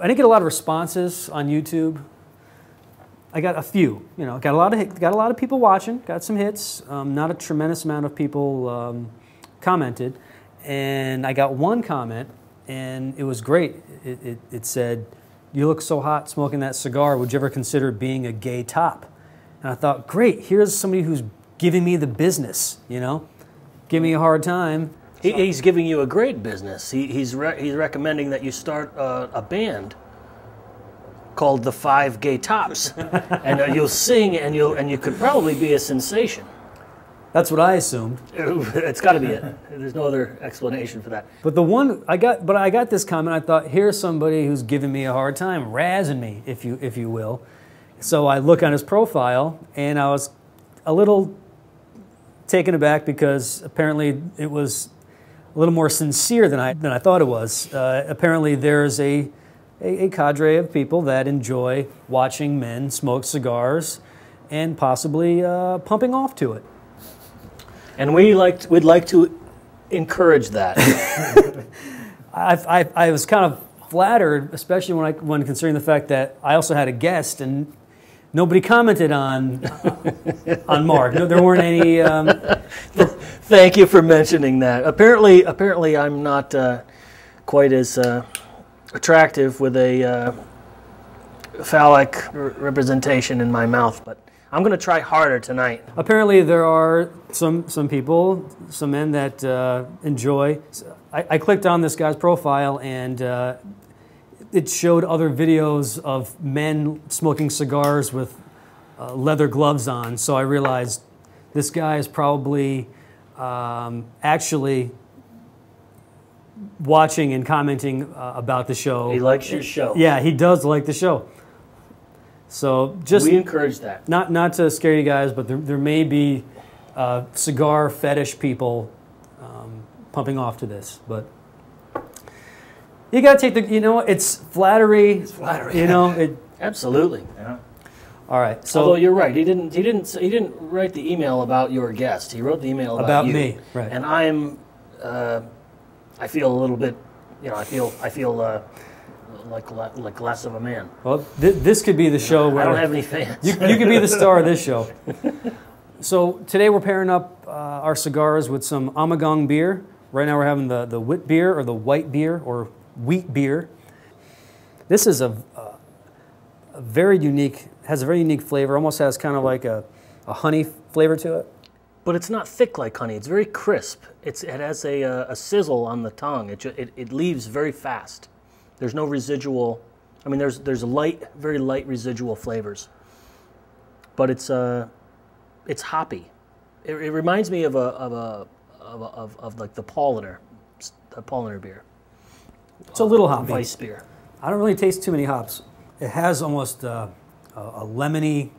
I didn't get a lot of responses on YouTube. I got a few. You know, got a lot of people watching. Got some hits. Not a tremendous amount of people commented, and I got one comment, and it was great. It said, "You look so hot smoking that cigar. Would you ever consider being a gay top?" And I thought, great. Here's somebody who's giving me the business. You know, give me a hard time. He's giving you a great business. He's recommending that you start a band called the Five Gay Tops, and you'll sing, and you could probably be a sensation. That's what I assumed. It's got to be it. There's no other explanation for that. But I got this comment. I thought, here's somebody who's giving me a hard time, razzing me, if you will. So I look on his profile, and I was a little taken aback because apparently it was a little more sincere than I thought it was. Apparently there's a cadre of people that enjoy watching men smoke cigars and possibly pumping off to it. And we'd like to encourage that. I was kind of flattered, especially when considering the fact that I also had a guest and nobody commented on Mark. No, there weren't any. Thank you for mentioning that. Apparently, I'm not quite as attractive with a phallic representation in my mouth, but I'm going to try harder tonight. Apparently, there are some people, some men that enjoy. I clicked on this guy's profile, and it showed other videos of men smoking cigars with leather gloves on. So I realized this guy is probably actually watching and commenting about the show. He likes your show. Yeah, he does like the show. So just we encourage that. Not to scare you guys, but there may be cigar fetish people pumping off to this, but you got to take the. You know, it's flattery. It's flattery. You know, absolutely. Yeah. All right. So, although you're right, he didn't write the email about your guest. He wrote the email about you. Me. Right. And I feel a little bit. You know, I feel like less of a man. Well, this could be the show where I don't have any fans. You could be the star of this show. So today we're pairing up our cigars with some Ommegang beer. Right now we're having the wit beer, or the white beer, or wheat beer. This is a very unique, has a very unique flavor. Almost has kind of like a honey flavor to it. But it's not thick like honey. It's very crisp. It has a sizzle on the tongue. It leaves very fast. There's no residual. I mean, there's very light residual flavors. But it's hoppy. It reminds me of like the Paulaner beer. It's a little hoppy. Weiss beer. I don't really taste too many hops. It has almost a lemony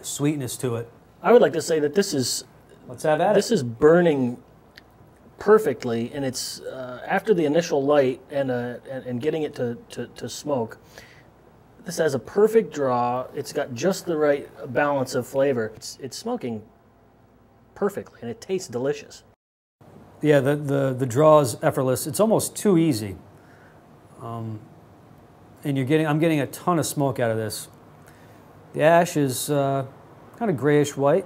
sweetness to it. I would like to say that this is. Let's have at it. This is burning perfectly, and it's after the initial light and getting it to smoke. This has a perfect draw. It's got just the right balance of flavor. It's smoking perfectly, and it tastes delicious. Yeah, the draw is effortless. It's almost too easy. And I'm getting a ton of smoke out of this. The ash is kind of grayish white.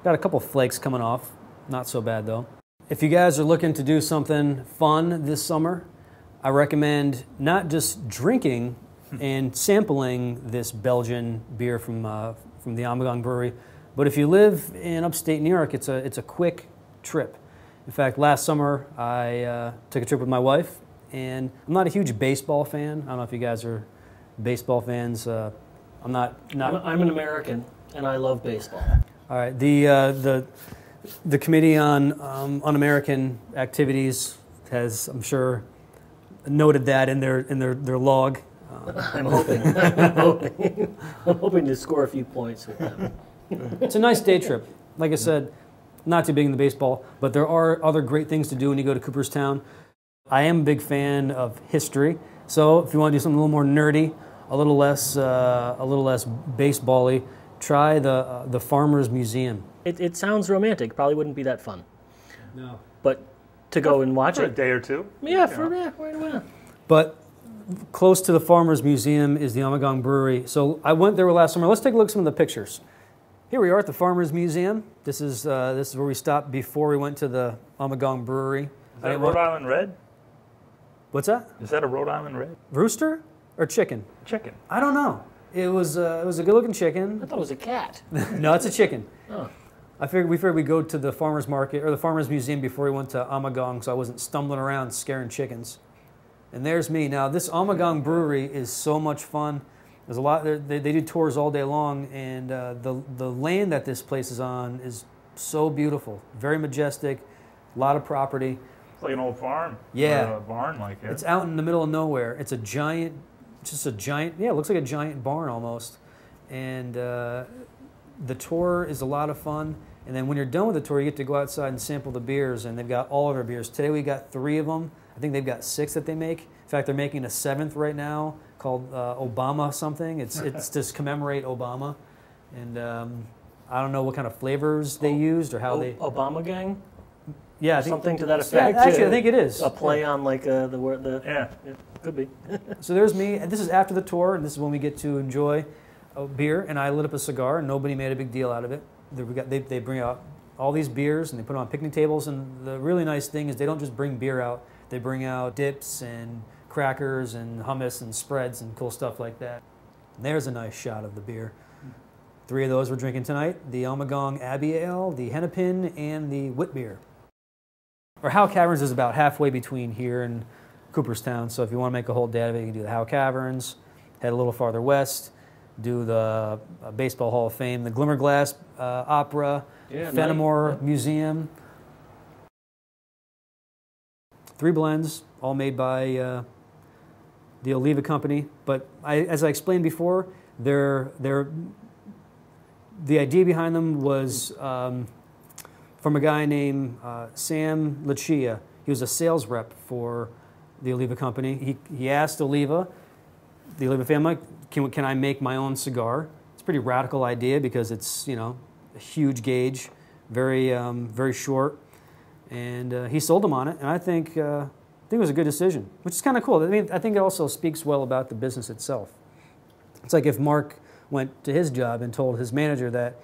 Got a couple flakes coming off. Not so bad though. If you guys are looking to do something fun this summer, I recommend not just drinking and sampling this Belgian beer from the Ommegang Brewery, but if you live in upstate New York, it's a quick trip. In fact, last summer I took a trip with my wife, and I'm not a huge baseball fan. I don't know if you guys are baseball fans. I'm not. I'm an American, and I love baseball. All right. The Committee on Un-American Activities has, I'm sure, noted that in their log. I'm hoping to score a few points with them. It's a nice day trip. Like I said, not too big into baseball, but there are other great things to do when you go to Cooperstown. I am a big fan of history, so if you want to do something a little more nerdy, a little less baseball-y, try the Farmers Museum. It sounds romantic. Probably wouldn't be that fun. No. But to go and watch for it. a day or two. Yeah, why not? But close to the Farmers Museum is the Ommegang Brewery. So I went there last summer. Let's take a look at some of the pictures. Here we are at the Farmers Museum. This is where we stopped before we went to the Ommegang Brewery. Is that Rhode Island Red? What's that? Is that a Rhode Island Red? Rooster or chicken? Chicken. I don't know. It was a good-looking chicken. I thought it was a cat. No, it's a chicken. Oh. We figured we'd go to the farmers market or the Farmers Museum before we went to Ommegang, so I wasn't stumbling around scaring chickens. And there's me. Now, this Ommegang Brewery is so much fun. There's a lot. They do tours all day long, and the land that this place is on is so beautiful, very majestic, a lot of property. It's like an old farm. Yeah, or a barn like it. It's out in the middle of nowhere. It's a giant, Yeah, it looks like a giant barn almost, and the tour is a lot of fun. And then when you're done with the tour, you get to go outside and sample the beers, and they've got all of our beers. Today we got 3 of them. I think they've got 6 that they make. In fact, they're making a 7th right now called Obama something. It's to commemorate Obama. And I don't know what kind of flavors they used or how they... Obama Gang? Yeah. Something to that effect? Yeah, actually, I think it is. A play on like the word... Yeah. It could be. So there's me. And this is after the tour, and this is when we get to enjoy a beer. And I lit up a cigar, and nobody made a big deal out of it. They bring out all these beers, and they put them on picnic tables. And the really nice thing is they don't just bring beer out. They bring out dips and crackers and hummus and spreads and cool stuff like that. And there's a nice shot of the beer. 3 of those we're drinking tonight. The Ommegang Abbey Ale, the Hennepin, and the Wit Beer. Our Howe Caverns is about halfway between here and Cooperstown. So if you want to make a whole day of it, you can do the Howe Caverns, head a little farther west, do the Baseball Hall of Fame, the Glimmerglass Opera, Fenimore Museum. 3 blends, all made by the Oliva company. But as I explained before, the idea behind them was from a guy named Sam Lucia. He was a sales rep for the Oliva company. He asked the Oliva family, can I make my own cigar? It's a pretty radical idea because it's, a huge gauge, very short. And he sold them on it, and I think it was a good decision, which is kind of cool. I mean, I think it also speaks well about the business itself. It's like if Mark went to his job and told his manager that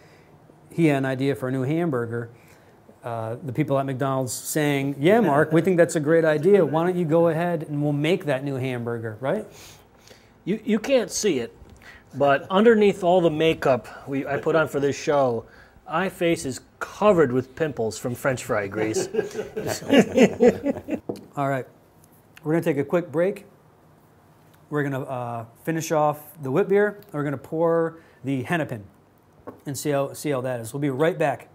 he had an idea for a new hamburger, the people at McDonald's saying, yeah, Mark, we think that's a great idea. Why don't you go ahead and we'll make that new hamburger, right? You can't see it, but underneath all the makeup I put on for this show, my face is covered with pimples from French fry grease. All right, we're going to take a quick break. We're going to finish off the wit beer. We're going to pour the Hennepin and see how that is. We'll be right back.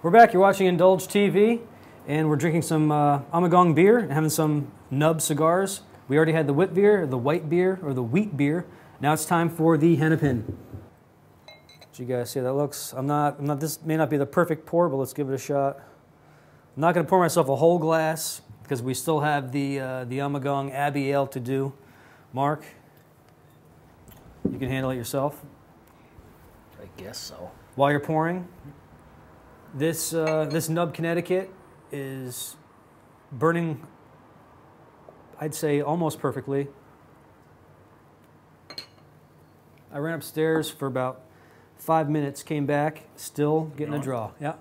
We're back. You're watching Indulge TV, and we're drinking some Ommegang beer and having some NUB cigars. We already had the wit beer, the white beer, or the wheat beer. Now it's time for the Hennepin. Did you guys see how that looks? This may not be the perfect pour, but let's give it a shot. I'm not going to pour myself a whole glass because we still have the Ommegang Abbey Ale to do. Mark, you can handle it yourself. I guess so. While you're pouring, this NUB Connecticut is burning, I'd say, almost perfectly. I ran upstairs for about 5 minutes, came back, still getting a draw. Yeah.